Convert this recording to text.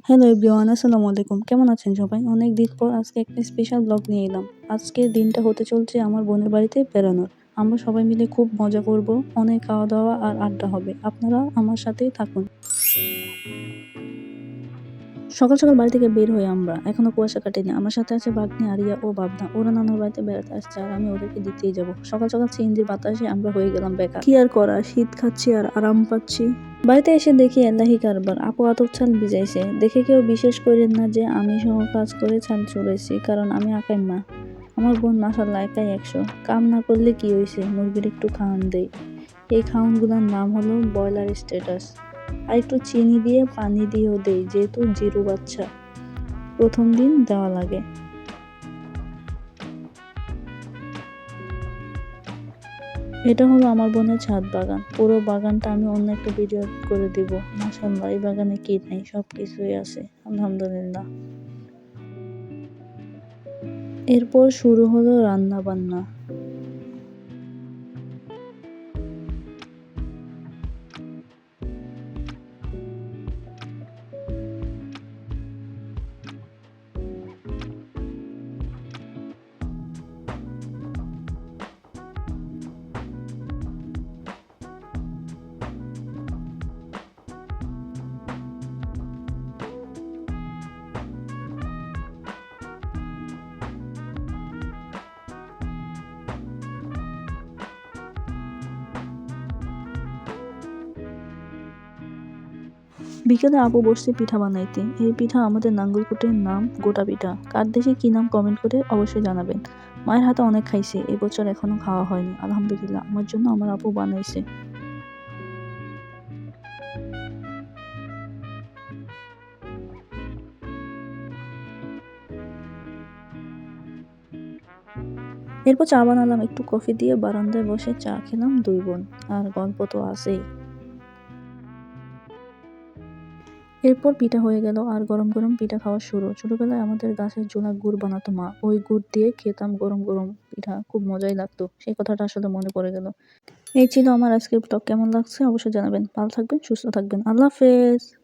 Hello everyone, আসসালামু আলাইকুম। কেমন আছেন সবাই? অনেক দিন পর আজকে একটা স্পেশাল ব্লগ নিয়ে এলাম। আজকের দিনটা হতে চলছে আমার বোনের বাড়িতে বেড়ানোর। আমরা সবাই মিলে খুব মজা করব, অনেক খাওয়া-দাওয়া আর আড্ডা হবে। আপনারা আমার সাথেই থাকুন। সকাল সকাল বাড়ি থেকে বের হই আমরা। এখনো কুয়াশা কাটেনি। আমার সাথে আছে ভাগ্নি আরিয়া ও বাবনা। ওরা নানার বাড়িতে বেড়াতে আসছে আর আমি ওদেরকে দিতেই যাব। সকাল সকাল সিএনজির বাতাসে আমরা হয়ে গেলাম বেকার। কি আর করা, শীত খাচ্ছি আর আরাম পাচ্ছি। বাড়িতে এসে দেখি এলাহি কারবার, আপু আতপ চাল ভিজাইছে। দেখে কেউ বিশ্বাস করেন না যে আমি সহ কাজ করে ছাদ চড়েছি, কারণ আমি একাই মা। আমার বোন মাশাল্লাহ একাই 100। কাম না করলে কি হয়েছে, মুরগির একটু খাওয়ান দেই। এই খাওয়ানগুলোর নাম হলো ব্রয়লার স্ট্যাটাস। আর একটু চিনি দিয়ে পানি দিয়েও দেই, যেহেতু জিরো বাচ্চা, প্রথম দিন দেওয়া লাগে। এটা হলো আমার বোনের ছাদ বাগান। পুরো বাগানটা আমি অন্য একটা ভিডিও করে দিব। মাশাআল্লাহ, এই বাগানে কি নাই, সব কিছুই আছে, আলহামদুলিল্লাহ। এরপর শুরু হলো রান্না বান্না। বিকেলে আপু বসছে পিঠা বানাইতে। এই পিঠা আমাদের নাঙ্গলকোটের নাম গোটা পিঠা। কার দেশে কি নাম কমেন্ট করে অবশ্যই জানাবেন। মায়ের হাতে অনেক খাইছে, এবছর এখনো খাওয়া হয়নি। আলহামদুলিল্লাহ, আমার জন্য আমার আপু বানাইছে। এরপর চা বানালাম, একটু কফি দিয়ে বারান্দায় বসে চা খেলাম 2 বোন। আর গল্প তো আছেই। এরপর পিঠা হয়ে গেল আর গরম গরম পিঠা খাওয়া শুরু। ছোটবেলায় আমাদের গাছের চুলা গুড় বানাতো মা। ওই গুড় দিয়ে খেতাম গরম গরম পিঠা, খুব মজাই লাগতো। সেই কথাটা আসলে মনে পড়ে গেল। এই ছিল আমার আজকের ব্লগ। কেমন লাগছে অবশ্যই জানাবেন। ভালো থাকবেন, সুস্থ থাকবেন। আল্লাহ হাফেজ।